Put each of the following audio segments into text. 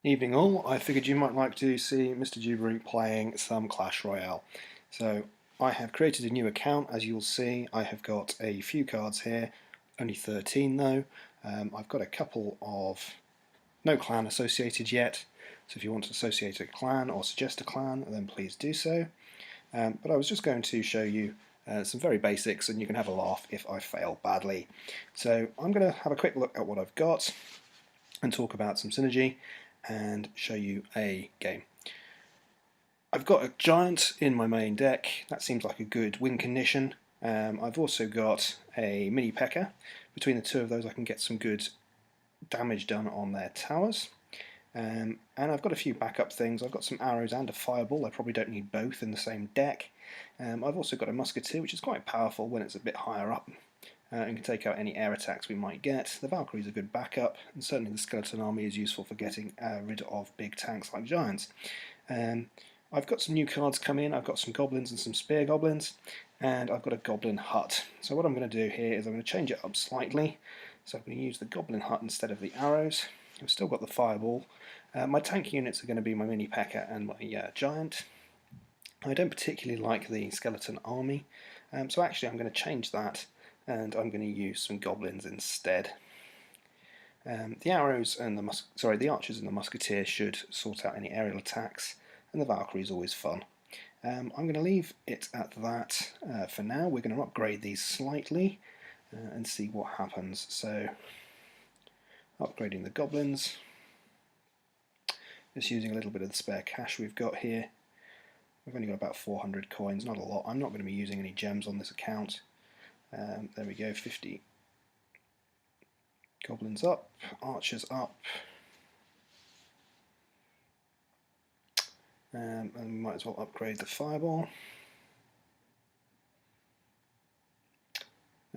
Evening all, I figured you might like to see Mr. Juberink playing some Clash Royale. So I have created a new account. As you'll see, I have got a few cards here, only 13 though. I've got a couple of no clan associated yet, so if you want to associate a clan or suggest a clan, then please do so. But I was just going to show you some very basics, and you can have a laugh if I fail badly. So I'm going to have a quick look at what I've got and talk about some synergy and show you a game. I've got a giant in my main deck. That seems like a good win condition. I've also got a mini P.E.K.K.A. Between the two of those I can get some good damage done on their towers. And I've got a few backup things. I've got some arrows and a fireball. I probably don't need both in the same deck. I've also got a musketeer, which is quite powerful when it's a bit higher up, and can take out any air attacks we might get. The Valkyrie is a good backup, and certainly the skeleton army is useful for getting rid of big tanks like giants. I've got some new cards come in. I've got some goblins and some spear goblins, and I've got a goblin hut. So what I'm going to do here is I'm going to change it up slightly. So I'm going to use the goblin hut instead of the arrows. I've still got the fireball. My tank units are going to be my mini P.E.K.K.A. and my giant. I don't particularly like the skeleton army, so actually I'm going to change that, and I'm going to use some goblins instead. The arrows and the archers and the musketeer should sort out any aerial attacks, and the Valkyrie is always fun. I'm going to leave it at that for now. We're going to upgrade these slightly and see what happens. So, upgrading the goblins, just using a little bit of the spare cash we've got here. We've only got about 400 coins, not a lot. I'm not going to be using any gems on this account. There we go, 50 goblins up, archers up, and we might as well upgrade the fireball.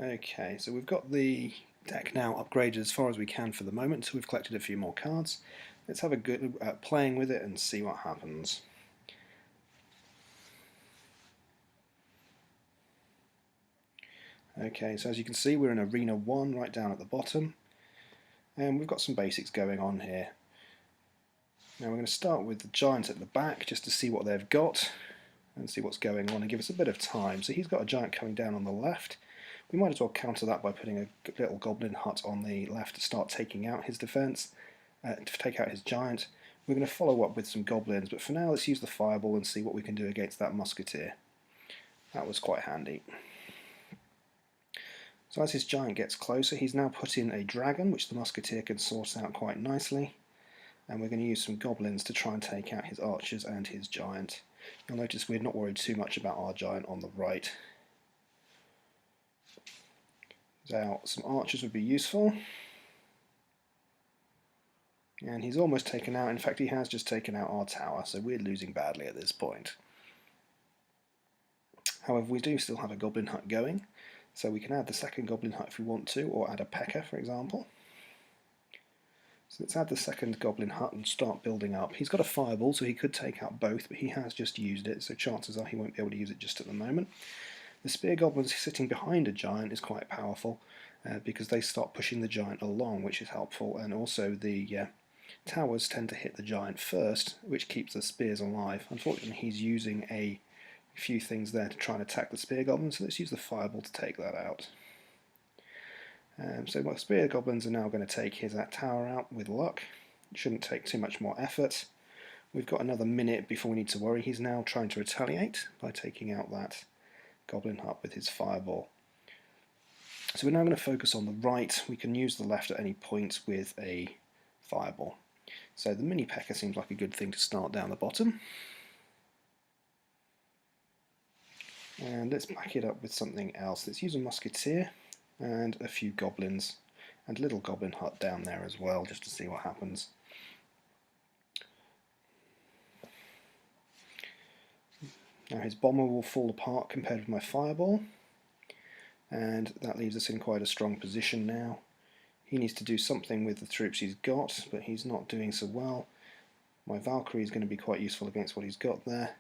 Okay, so we've got the deck now upgraded as far as we can for the moment, so we've collected a few more cards. Let's have a good playing with it and see what happens. Okay, so as you can see, we're in Arena 1 right down at the bottom, and we've got some basics going on here. Now we're going to start with the giant at the back just to see what they've got and see what's going on and give us a bit of time. So he's got a giant coming down on the left. We might as well counter that by putting a little goblin hut on the left to start taking out his defense, to take out his giant. We're going to follow up with some goblins, but for now let's use the fireball and see what we can do against that musketeer. That was quite handy. So as his giant gets closer, he's now put in a dragon, which the musketeer can sort out quite nicely. And we're going to use some goblins to try and take out his archers and his giant. You'll notice we're not worried too much about our giant on the right. Now, some archers would be useful. And he's almost taken out, in fact he has just taken out our tower, so we're losing badly at this point. However, we do still have a goblin hut going, so we can add the second goblin hut if we want to, or add a P.E.K.K.A. for example. So let's add the second goblin hut and start building up. He's got a fireball, so he could take out both, but he has just used it, so chances are he won't be able to use it just at the moment. The spear goblins sitting behind a giant is quite powerful, because they start pushing the giant along, which is helpful, and also the towers tend to hit the giant first, which keeps the spears alive. Unfortunately, he's using a few things there to try and attack the spear goblins, so let's use the fireball to take that out. So my spear goblins are now going to take his tower out with luck. It shouldn't take too much more effort. We've got another minute before we need to worry. He's now trying to retaliate by taking out that goblin hut with his fireball. So we're now going to focus on the right. We can use the left at any point with a fireball. So the mini P.E.K.K.A. seems like a good thing to start down the bottom. And let's back it up with something else. Let's use a musketeer and a few goblins and a little goblin hut down there as well, just to see what happens. Now his bomber will fall apart compared with my fireball, and that leaves us in quite a strong position now. He needs to do something with the troops he's got, but he's not doing so well. My Valkyrie is going to be quite useful against what he's got there.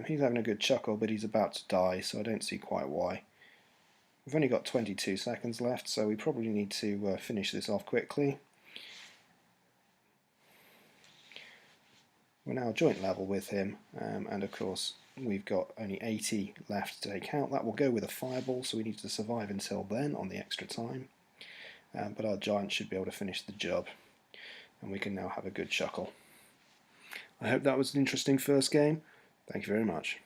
He's having a good chuckle, but he's about to die, so I don't see quite why. We've only got 22 seconds left, so we probably need to finish this off quickly. We're now joint level with him, and of course we've got only 80 left to take out. That will go with a fireball, so we need to survive until then on the extra time. But our giant should be able to finish the job, and we can now have a good chuckle. I hope that was an interesting first game. Thank you very much.